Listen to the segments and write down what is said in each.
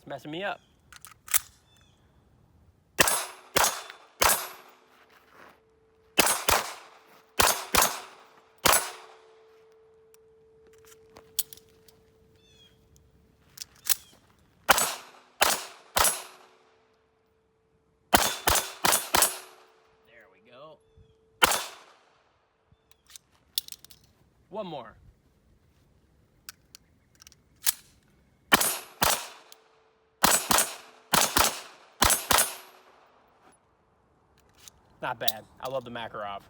it's messing me up. There we go. One more. Not bad. I love the Makarov.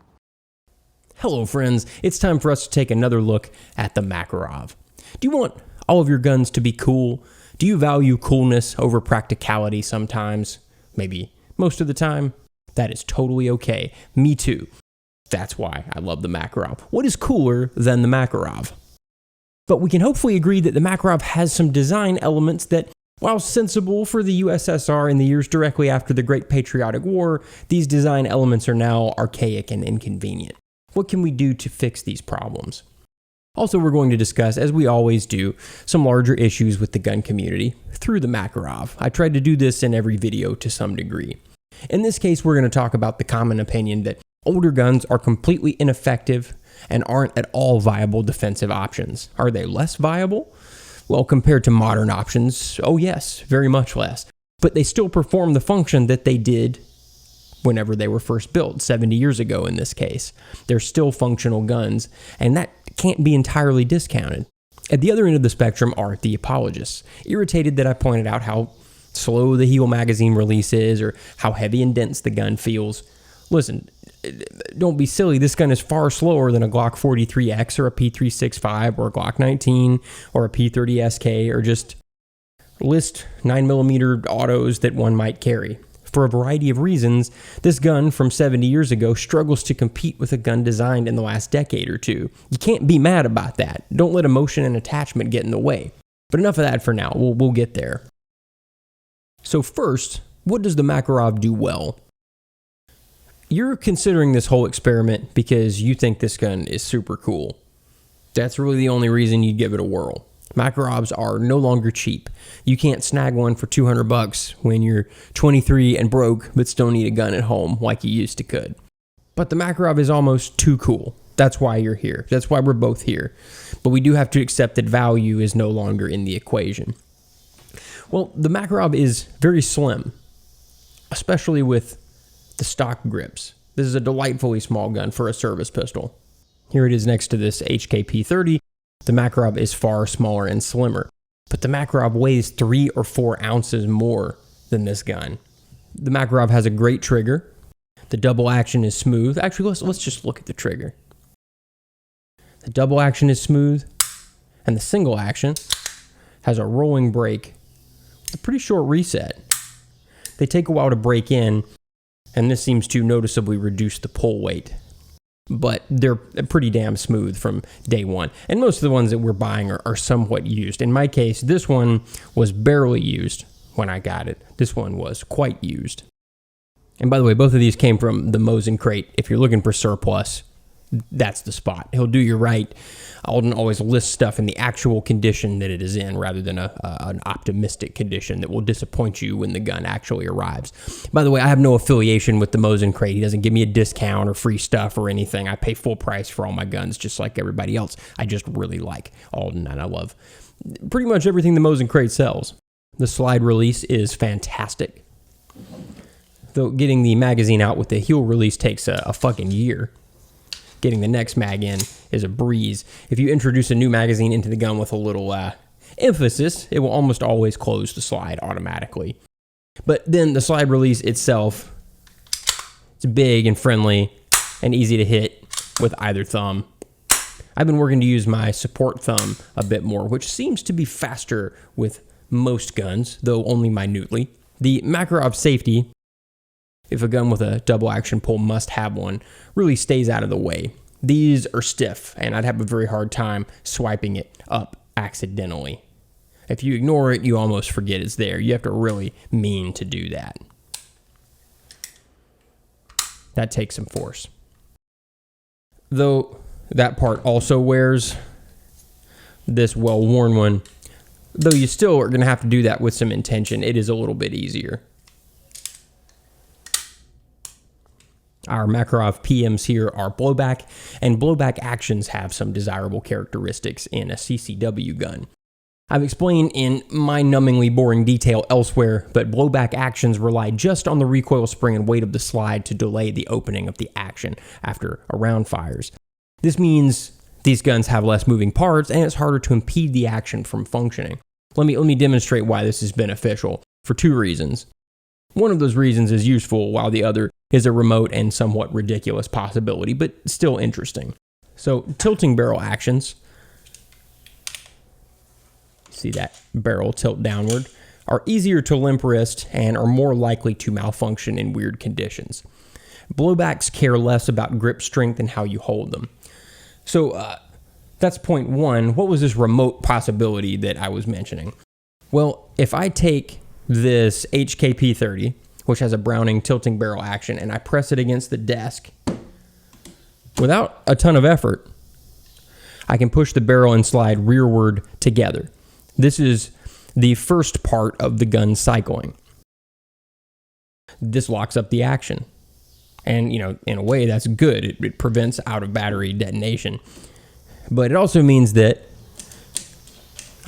Hello friends, it's time for us to take another look at the Makarov. Do you want all of your guns to be cool? Do you value coolness over practicality sometimes? Maybe most of the time? That is totally okay. Me too. That's why I love the Makarov. What is cooler than the Makarov? But we can hopefully agree that the Makarov has some design elements that, while sensible for the USSR in the years directly after the Great Patriotic War, these design elements are now archaic and inconvenient. What can we do to fix these problems? Also, we're going to discuss, as we always do, some larger issues with the gun community through the Makarov. I tried to do this in every video to some degree. In this case, we're going to talk about the common opinion that older guns are completely ineffective and aren't at all viable defensive options. Are they less viable? Well, compared to modern options, oh yes, very much less. But they still perform the function that they did whenever they were first built, 70 years ago in this case. They're still functional guns, and that can't be entirely discounted. At the other end of the spectrum are the apologists, irritated that I pointed out how slow the Heal magazine release is or how heavy and dense the gun feels. Listen, don't be silly. This gun is far slower than a Glock 43X or a P365 or a Glock 19 or a P30SK or just list 9mm autos that one might carry. For a variety of reasons, this gun from 70 years ago struggles to compete with a gun designed in the last decade or two. You can't be mad about that. Don't let emotion and attachment get in the way. But enough of that for now. We'll get there. So first, what does the Makarov do well? You're considering this whole experiment because you think this gun is super cool. That's really the only reason you'd give it a whirl. Makarovs are no longer cheap. You can't snag one for $200 when you're 23 and broke but still need a gun at home like you used to could. But the Makarov is almost too cool. That's why you're here. That's why we're both here. But we do have to accept that value is no longer in the equation. Well, the Makarov is very slim, especially with the stock grips. This is a delightfully small gun for a service pistol. Here it is next to this HKP-30. The Makarov is far smaller and slimmer, but the Makarov weighs 3 or 4 ounces more than this gun. The Makarov has a great trigger. The double action is smooth. Actually, let's just look at the trigger. The double action is smooth, and the single action has a rolling break with a pretty short reset. They take a while to break in, and this seems to noticeably reduce the pull weight. But they're pretty damn smooth from day one. And most of the ones that we're buying are somewhat used. In my case, this one was barely used when I got it. This one was quite used. And by the way, both of these came from the Mosin crate. If you're looking for surplus, that's the spot. He'll do you right. Alden always lists stuff in the actual condition that it is in rather than an optimistic condition that will disappoint you when the gun actually arrives. By the way, I have no affiliation with the Mosin crate. He doesn't give me a discount or free stuff or anything. I pay full price for all my guns just like everybody else. I just really like Alden and I love pretty much everything the Mosin crate sells. The slide release is fantastic. Though getting the magazine out with the Heal release takes a fucking year. Getting the next mag in is a breeze. If you introduce a new magazine into the gun with a little emphasis, it will almost always close the slide automatically. But then the slide release itself, it's big and friendly and easy to hit with either thumb. I've been working to use my support thumb a bit more, which seems to be faster with most guns, though only minutely. The Makarov safety, if a gun with a double action pull must have one, really stays out of the way. These are stiff, and I'd have a very hard time swiping it up accidentally. If you ignore it, you almost forget it's there. You have to really mean to do that. That takes some force. Though that part also wears, this well-worn one though you still are going to have to do that with some intention. It is a little bit easier. Our Makarov PMs here are blowback, and blowback actions have some desirable characteristics in a CCW gun. I've explained in mind-numbingly boring detail elsewhere, but blowback actions rely just on the recoil spring and weight of the slide to delay the opening of the action after a round fires. This means these guns have less moving parts, and it's harder to impede the action from functioning. Let me demonstrate why this is beneficial, for two reasons. One of those reasons is useful, while the other is a remote and somewhat ridiculous possibility, but still interesting. So, tilting barrel actions, see that barrel tilt downward, are easier to limp wrist and are more likely to malfunction in weird conditions. Blowbacks care less about grip strength and how you hold them. So, that's point one. What was this remote possibility that I was mentioning? Well, if I take this HKP30, which has a Browning tilting barrel action, and I press it against the desk without a ton of effort, I can push the barrel and slide rearward together. This is the first part of the gun cycling. This locks up the action. And, in a way, that's good. It prevents out-of-battery detonation. But it also means that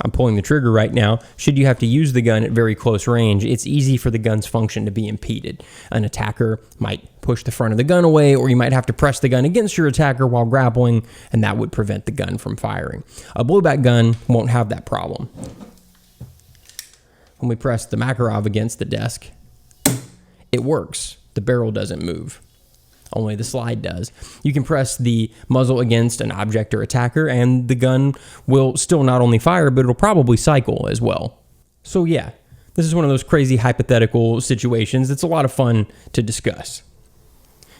I'm pulling the trigger right now. Should you have to use the gun at very close range, it's easy for the gun's function to be impeded. An attacker might push the front of the gun away, or you might have to press the gun against your attacker while grappling, and that would prevent the gun from firing. A blowback gun won't have that problem. When we press the Makarov against the desk, it works. The barrel doesn't move. Only the slide does. You can press the muzzle against an object or attacker, and the gun will still not only fire, but it'll probably cycle as well. So yeah, this is one of those crazy hypothetical situations. It's a lot of fun to discuss,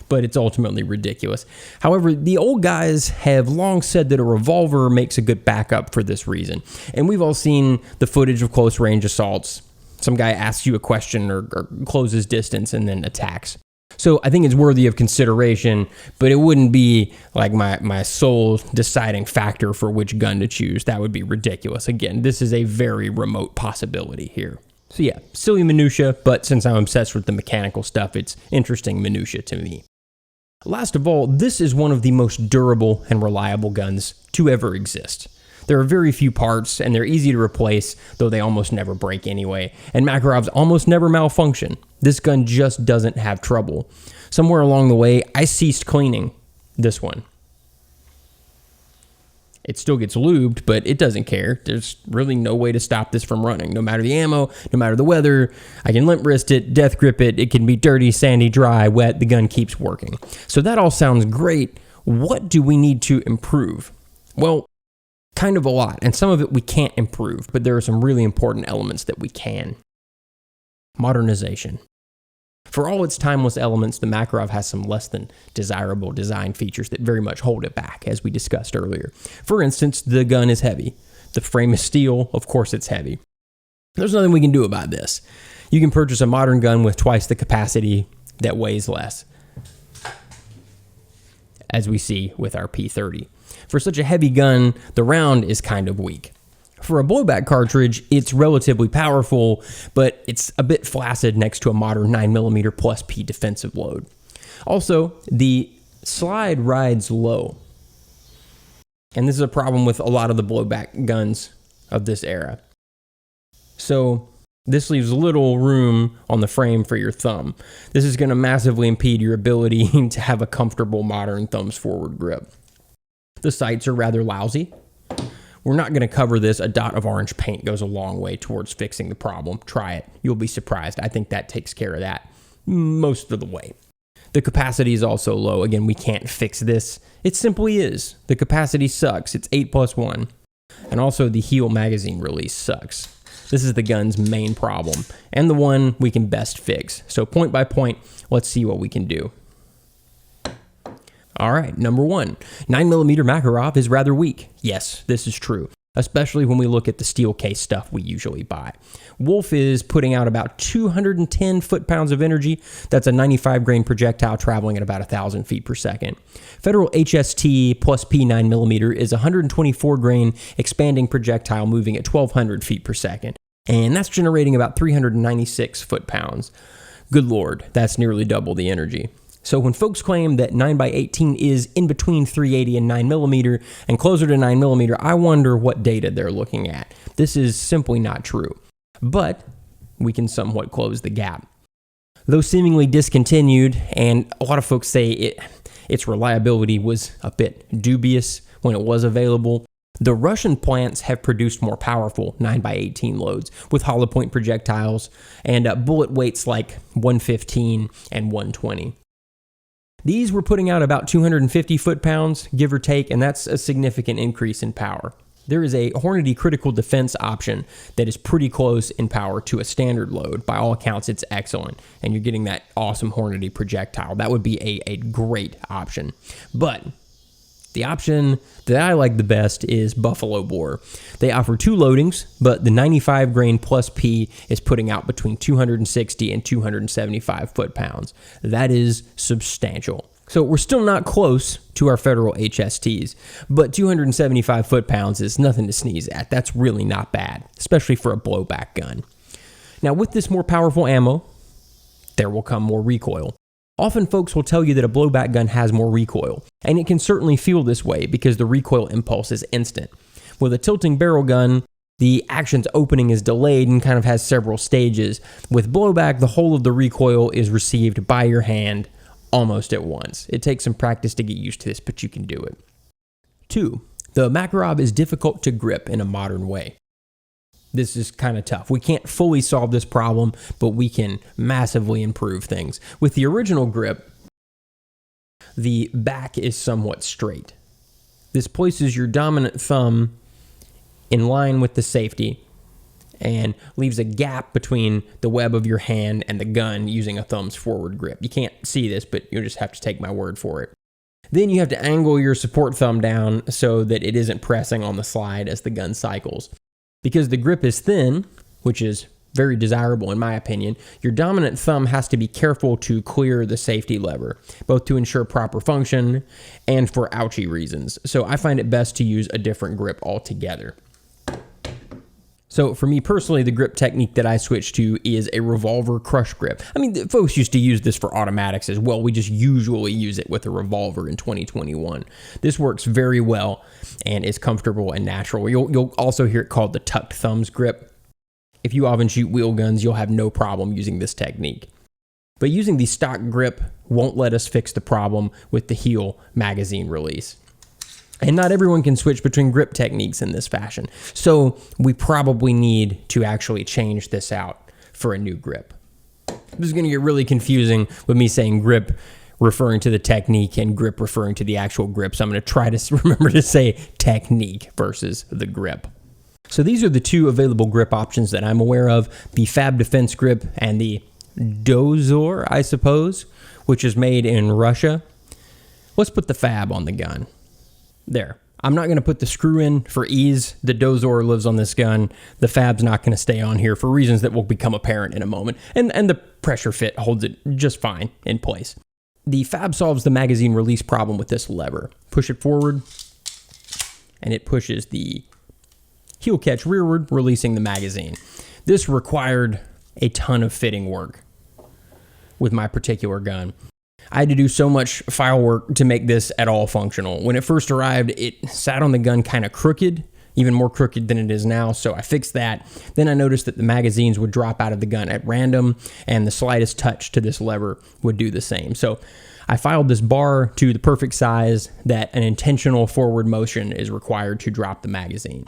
but it's ultimately ridiculous. However, the old guys have long said that a revolver makes a good backup for this reason. And we've all seen the footage of close range assaults. Some guy asks you a question or closes distance and then attacks. So I think it's worthy of consideration, but it wouldn't be like my sole deciding factor for which gun to choose. That would be ridiculous. Again, this is a very remote possibility here. So yeah, silly minutia, but since I'm obsessed with the mechanical stuff, it's interesting minutia to me. Last of all, this is one of the most durable and reliable guns to ever exist. There are very few parts, and they're easy to replace, though they almost never break anyway, and Makarovs almost never malfunction. This gun just doesn't have trouble. Somewhere along the way, I ceased cleaning this one. It still gets lubed, but it doesn't care. There's really no way to stop this from running. No matter the ammo, no matter the weather, I can limp wrist it, death grip it, it can be dirty, sandy, dry, wet, the gun keeps working. So that all sounds great. What do we need to improve? Well, kind of a lot, and some of it we can't improve, but there are some really important elements that we can. Modernization. For all its timeless elements, the Makarov has some less than desirable design features that very much hold it back, as we discussed earlier. For instance, the gun is heavy. The frame is steel, of course it's heavy. There's nothing we can do about this. You can purchase a modern gun with twice the capacity that weighs less, as we see with our P30. For such a heavy gun, the round is kind of weak. For a blowback cartridge, it's relatively powerful, but it's a bit flaccid next to a modern 9mm plus P defensive load. Also, the slide rides low. And this is a problem with a lot of the blowback guns of this era. So this leaves little room on the frame for your thumb. This is going to massively impede your ability to have a comfortable modern thumbs forward grip. The sights are rather lousy. We're not going to cover this. A dot of orange paint goes a long way towards fixing the problem. Try it. You'll be surprised. I think that takes care of that most of the way. The capacity is also low. Again, we can't fix this. It simply is. The capacity sucks. It's 8+1. And also the heel magazine release sucks. This is the gun's main problem, and the one we can best fix. So point by point, let's see what we can do. All right, number one, 9mm Makarov is rather weak. Yes, this is true. especially when we look at the steel case stuff we usually buy. Wolf is putting out about 210 foot-pounds of energy. That's a 95 grain projectile traveling at about 1,000 feet per second. Federal HST plus P 9mm is a 124 grain expanding projectile moving at 1,200 feet per second. And that's generating about 396 foot-pounds. Good Lord, that's nearly double the energy. So when folks claim that 9x18 is in between 380 and 9mm and closer to 9mm, I wonder what data they're looking at. This is simply not true. But we can somewhat close the gap. Though seemingly discontinued, and a lot of folks say its reliability was a bit dubious when it was available, the Russian plants have produced more powerful 9x18 loads with hollow point projectiles and bullet weights like 115 and 120. These were putting out about 250 foot-pounds, give or take, and that's a significant increase in power. There is a Hornady critical defense option that is pretty close in power to a standard load. By all accounts, it's excellent, and you're getting that awesome Hornady projectile. That would be a great option. But the option that I like the best is Buffalo Bore. They offer two loadings, but the 95 grain plus P is putting out between 260 and 275 foot-pounds. That is substantial. So we're still not close to our federal HSTs, but 275 foot-pounds is nothing to sneeze at. That's really not bad, especially for a blowback gun. Now, with this more powerful ammo, there will come more recoil. Often folks will tell you that a blowback gun has more recoil, and it can certainly feel this way because the recoil impulse is instant. With a tilting barrel gun, the action's opening is delayed and kind of has several stages. With blowback, the whole of the recoil is received by your hand almost at once. It takes some practice to get used to this, but you can do it. 2. The Makarov is difficult to grip in a modern way. This is kind of tough. We can't fully solve this problem, but we can massively improve things. With the original grip, the back is somewhat straight. This places your dominant thumb in line with the safety and leaves a gap between the web of your hand and the gun using a thumb's forward grip. You can't see this, but you'll just have to take my word for it. Then you have to angle your support thumb down so that it isn't pressing on the slide as the gun cycles. Because the grip is thin, which is very desirable in my opinion, your dominant thumb has to be careful to clear the safety lever, both to ensure proper function and for ouchie reasons. So I find it best to use a different grip altogether. So for me personally, the grip technique that I switched to is a revolver crush grip. I mean, folks used to use this for automatics as well. We just usually use it with a revolver in 2021. This works very well and is comfortable and natural. You'll also hear it called the tucked thumbs grip. If you often shoot wheel guns, you'll have no problem using this technique. But using the stock grip won't let us fix the problem with the heel magazine release. And not everyone can switch between grip techniques in this fashion. So we probably need to actually change this out for a new grip. This is going to get really confusing with me saying grip referring to the technique and grip referring to the actual grip. So I'm going to try to remember to say technique versus the grip. So these are the two available grip options that I'm aware of. The Fab Defense grip and the Dozor, I suppose, which is made in Russia. Let's put the Fab on the gun. There. I'm not going to put the screw in for ease. The Dozor lives on this gun. The Fab's not going to stay on here for reasons that will become apparent in a moment. And the pressure fit holds it just fine in place. The Fab solves the magazine release problem with this lever. Push it forward, and it pushes the heel catch rearward, releasing the magazine. This required a ton of fitting work with my particular gun. I had to do so much file work to make this at all functional. When it first arrived, it sat on the gun kind of crooked, even more crooked than it is now, so I fixed that. Then I noticed that the magazines would drop out of the gun at random, and the slightest touch to this lever would do the same. So I filed this bar to the perfect size that an intentional forward motion is required to drop the magazine.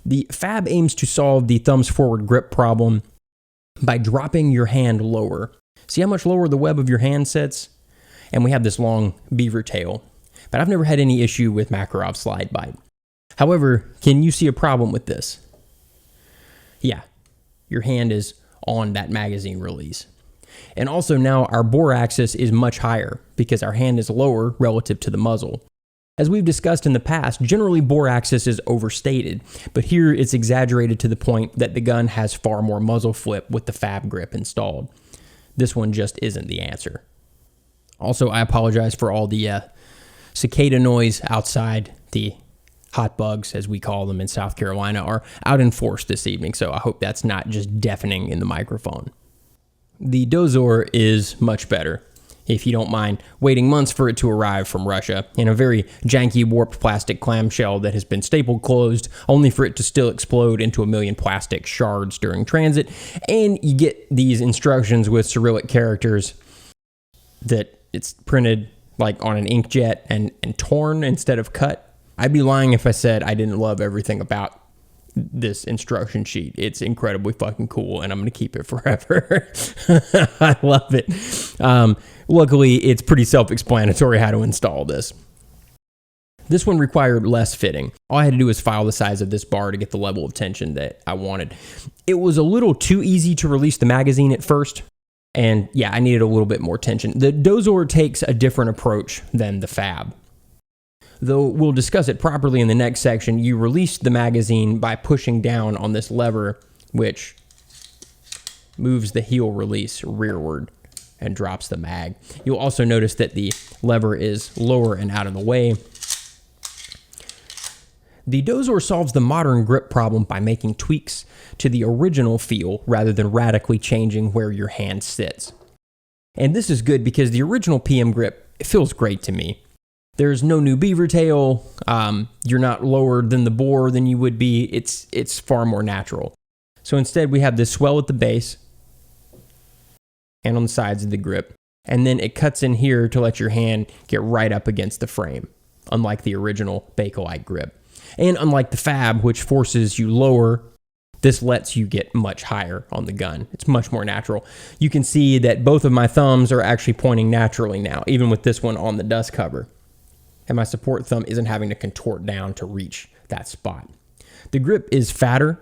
The Fab aims to solve the thumb's forward grip problem by dropping your hand lower. See how much lower the web of your hand sits? And we have this long beaver tail. But I've never had any issue with Makarov slide bite. However, can you see a problem with this? Yeah, your hand is on that magazine release. And also now our bore axis is much higher because our hand is lower relative to the muzzle. As we've discussed in the past, generally bore axis is overstated, but here it's exaggerated to the point that the gun has far more muzzle flip with the fab grip installed. This one just isn't the answer. Also, I apologize for all the cicada noise outside. The hot bugs, as we call them in South Carolina, are out in force this evening, so I hope that's not just deafening in the microphone. The Dozor is much better, if you don't mind waiting months for it to arrive from Russia in a very janky warped plastic clamshell that has been stapled closed, only for it to still explode into a million plastic shards during transit. And you get these instructions with Cyrillic characters that it's printed like on an inkjet and torn instead of cut. I'd be lying if I said I didn't love everything about this instruction sheet. It's incredibly fucking cool, and I'm going to keep it forever. I love it. Luckily, it's pretty self-explanatory how to install this. This one required less fitting. All I had to do was file the size of this bar to get the level of tension that I wanted. It was a little too easy to release the magazine at first, and yeah, I needed a little bit more tension. The Dozor takes a different approach than the Fab. Though we'll discuss it properly in the next section, you release the magazine by pushing down on this lever, which moves the heel release rearward and drops the mag. You'll also notice that the lever is lower and out of the way. The Dozor solves the modern grip problem by making tweaks to the original feel rather than radically changing where your hand sits. And this is good because the original PM grip, it feels great to me. There's no new beaver tail. You're not lower than the bore than you would be. It's far more natural. So instead, we have this swell at the base and on the sides of the grip. And then it cuts in here to let your hand get right up against the frame, unlike the original Bakelite grip. And unlike the Fab, which forces you lower, this lets you get much higher on the gun. It's much more natural. You can see that both of my thumbs are actually pointing naturally now, even with this one on the dust cover. And my support thumb isn't having to contort down to reach that spot. The grip is fatter,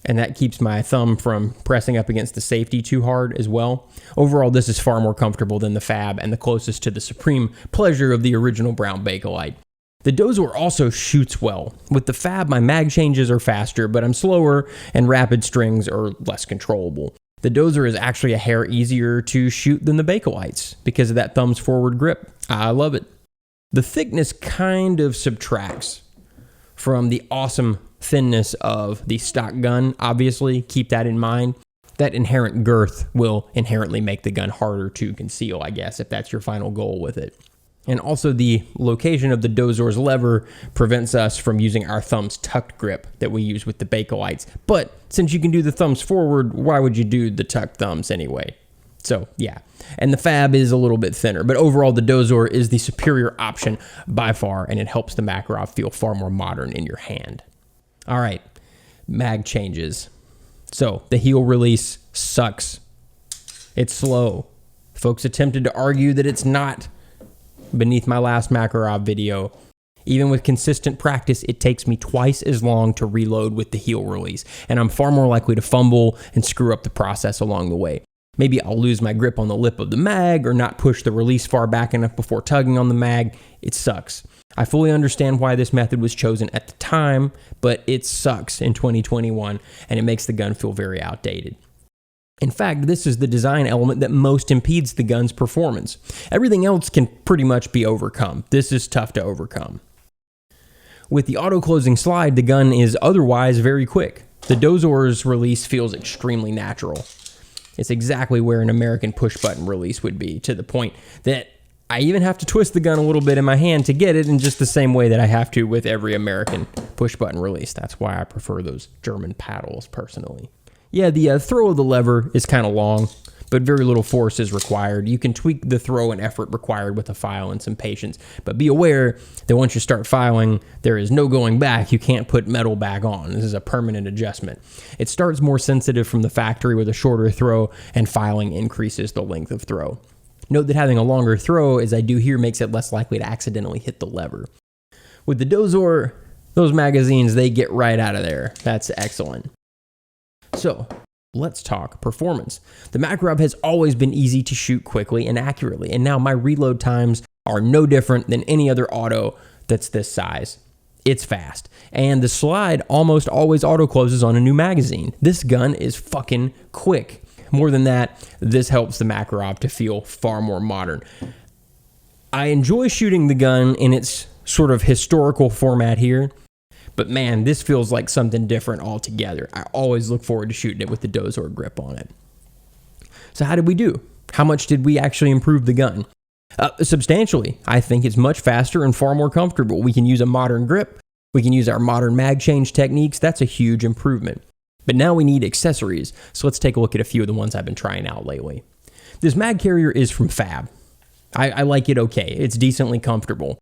and that keeps my thumb from pressing up against the safety too hard as well. Overall, this is far more comfortable than the Fab and the closest to the supreme pleasure of the original brown Bakelite. The Dozor also shoots well. With the Fab, my mag changes are faster, but I'm slower and rapid strings are less controllable. The Dozor is actually a hair easier to shoot than the Bakelites because of that thumb's forward grip. I love it. The thickness kind of subtracts from the awesome thinness of the stock gun. Obviously, keep that in mind. That inherent girth will inherently make the gun harder to conceal, I guess, if that's your final goal with it. And also the location of the Dozor's lever prevents us from using our thumb's tucked grip that we use with the Bakelites. But since you can do the thumbs forward, why would you do the tucked thumbs anyway? So, yeah. And the Fab is a little bit thinner, but overall the Dozor is the superior option by far, and it helps the Makarov feel far more modern in your hand. All right, mag changes. So, the heel release sucks. It's slow. Folks attempted to argue that it's not beneath my last Makarov video. Even with consistent practice, it takes me twice as long to reload with the heel release, and I'm far more likely to fumble and screw up the process along the way. Maybe I'll lose my grip on the lip of the mag or not push the release far back enough before tugging on the mag. It sucks. I fully understand why this method was chosen at the time, but it sucks in 2021 and it makes the gun feel very outdated. In fact, this is the design element that most impedes the gun's performance. Everything else can pretty much be overcome. This is tough to overcome. With the auto-closing slide, the gun is otherwise very quick. The Dozor's release feels extremely natural. It's exactly where an American push-button release would be, to the point that I even have to twist the gun a little bit in my hand to get it in just the same way that I have to with every American push-button release. That's why I prefer those German paddles, personally. Yeah, the throw of the lever is kind of long, but very little force is required. You can tweak the throw and effort required with a file and some patience, but be aware that once you start filing, there is no going back. You can't put metal back on. This is a permanent adjustment. It starts more sensitive from the factory with a shorter throw, and filing increases the length of throw. Note that having a longer throw, as I do here, makes it less likely to accidentally hit the lever. With the Dozor, those magazines, they get right out of there. That's excellent. So, let's talk performance. The Makarov has always been easy to shoot quickly and accurately, and now my reload times are no different than any other auto that's this size. It's fast. And the slide almost always auto closes on a new magazine. This gun is fucking quick. More than that, this helps the Makarov to feel far more modern. I enjoy shooting the gun in its sort of historical format here, but man, this feels like something different altogether. I always look forward to shooting it with the Dozor grip on it. So how did we do? How much did we actually improve the gun? Substantially. I think it's much faster and far more comfortable. We can use a modern grip. We can use our modern mag change techniques. That's a huge improvement. But now we need accessories. So let's take a look at a few of the ones I've been trying out lately. This mag carrier is from Fab. I like it okay. It's decently comfortable.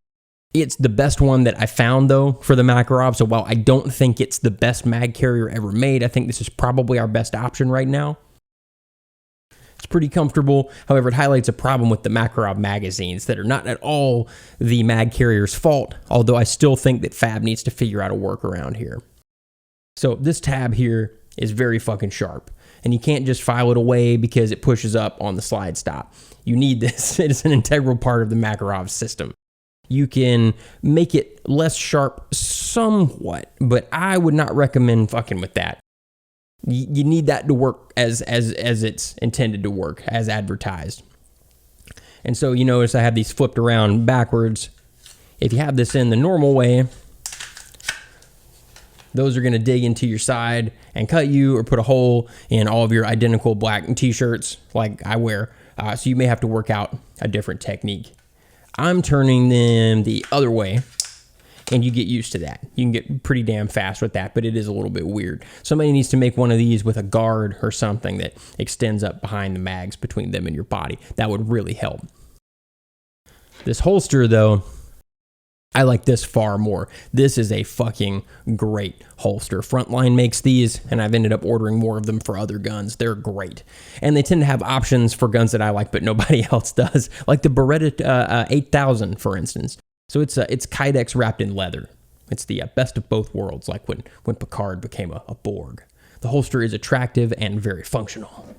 It's the best one that I found, though, for the Makarov. So while I don't think it's the best mag carrier ever made, I think this is probably our best option right now. It's pretty comfortable. However, it highlights a problem with the Makarov magazines that are not at all the mag carrier's fault, although I still think that Fab needs to figure out a workaround here. So this tab here is very fucking sharp, and you can't just file it away because it pushes up on the slide stop. You need this. It is an integral part of the Makarov system. You can make it less sharp somewhat, but I would not recommend fucking with that. You need that to work as it's intended to work, as advertised. And so you notice I have these flipped around backwards. If you have this in the normal way, those are going to dig into your side and cut you or put a hole in all of your identical black t-shirts like I wear. So you may have to work out a different technique. I'm turning them the other way, and you get used to that. You can get pretty damn fast with that, but it is a little bit weird. Somebody needs to make one of these with a guard or something that extends up behind the mags between them and your body. That would really help. This holster, though, I like this far more. This is a fucking great holster. Frontline makes these, and I've ended up ordering more of them for other guns. They're great. And they tend to have options for guns that I like, but nobody else does. Like the Beretta 8000, for instance. So it's Kydex wrapped in leather. It's the best of both worlds, like when Picard became a Borg. The holster is attractive and very functional.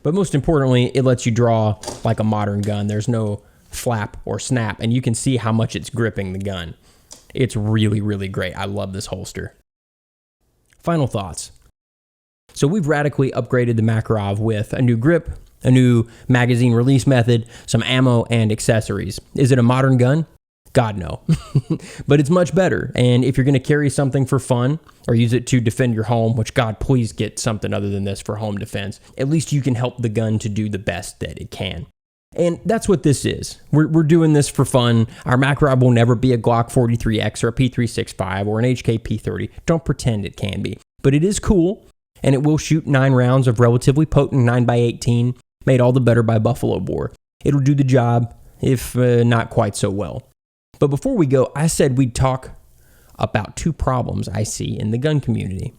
But most importantly, it lets you draw like a modern gun. There's no flap or snap, and you can see how much it's gripping the gun. It's really, really great. I love this holster. Final thoughts. So we've radically upgraded the Makarov with a new grip, a new magazine release method, some ammo, and accessories. Is it a modern gun? God, no. But it's much better. And if you're going to carry something for fun or use it to defend your home, which God, please get something other than this for home defense, at least you can help the gun to do the best that it can. And that's what this is. We're doing this for fun. Our Makarov will never be a Glock 43X or a P365 or an HK P30. Don't pretend it can be. But it is cool, and it will shoot 9 rounds of relatively potent 9x18, made all the better by buffalo bore. It'll do the job, if not quite so well. But before we go, I said we'd talk about 2 problems I see in the gun community.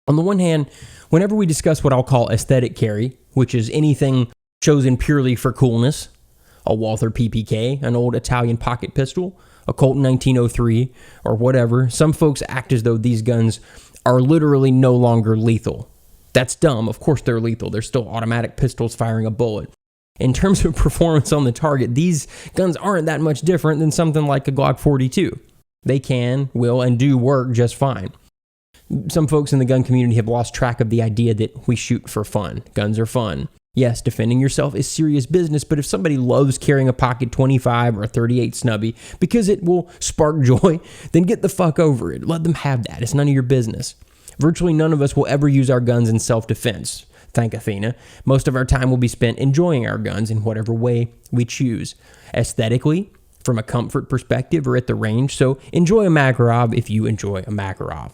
On the one hand, whenever we discuss what I'll call aesthetic carry, which is anything chosen purely for coolness, a Walther PPK, an old Italian pocket pistol, a Colt 1903, or whatever, some folks act as though these guns are literally no longer lethal. That's dumb. Of course they're lethal. They're still automatic pistols firing a bullet. In terms of performance on the target, these guns aren't that much different than something like a Glock 42. They can, will, and do work just fine. Some folks in the gun community have lost track of the idea that we shoot for fun. Guns are fun. Yes, defending yourself is serious business, but if somebody loves carrying a pocket 25 or a 38 snubby because it will spark joy, then get the fuck over it. Let them have that. It's none of your business. Virtually none of us will ever use our guns in self-defense. Thank Athena. Most of our time will be spent enjoying our guns in whatever way we choose. Aesthetically, from a comfort perspective, or at the range, so enjoy a Makarov if you enjoy a Makarov.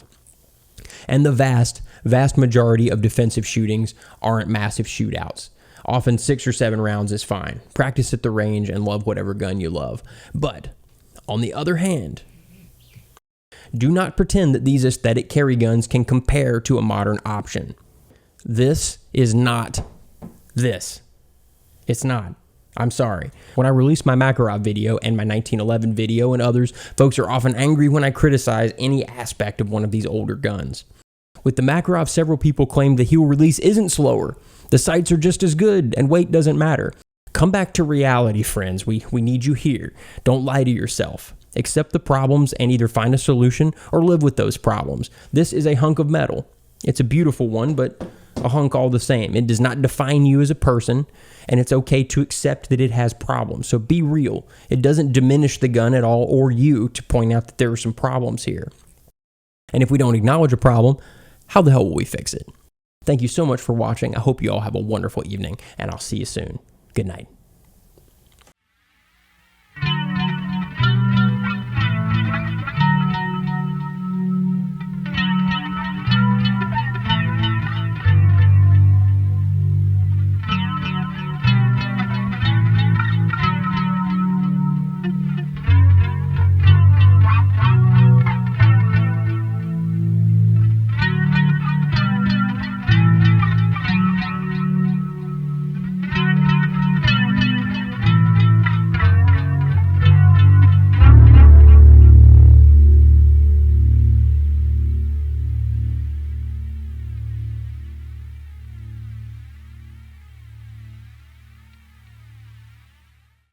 And the vast majority of defensive shootings aren't massive shootouts. Often 6 or 7 rounds is fine. Practice at the range and love whatever gun you love. But, on the other hand, do not pretend that these aesthetic carry guns can compare to a modern option. This is not this. It's not. I'm sorry. When I release my Makarov video and my 1911 video and others, folks are often angry when I criticize any aspect of one of these older guns. With the Makarov, several people claim the heel release isn't slower. The sights are just as good, and weight doesn't matter. Come back to reality, friends. We need you here. Don't lie to yourself. Accept the problems and either find a solution or live with those problems. This is a hunk of metal. It's a beautiful one, but a hunk all the same. It does not define you as a person, and it's okay to accept that it has problems. So be real. It doesn't diminish the gun at all or you to point out that there are some problems here. And if we don't acknowledge a problem, how the hell will we fix it? Thank you so much for watching. I hope you all have a wonderful evening, and I'll see you soon. Good night.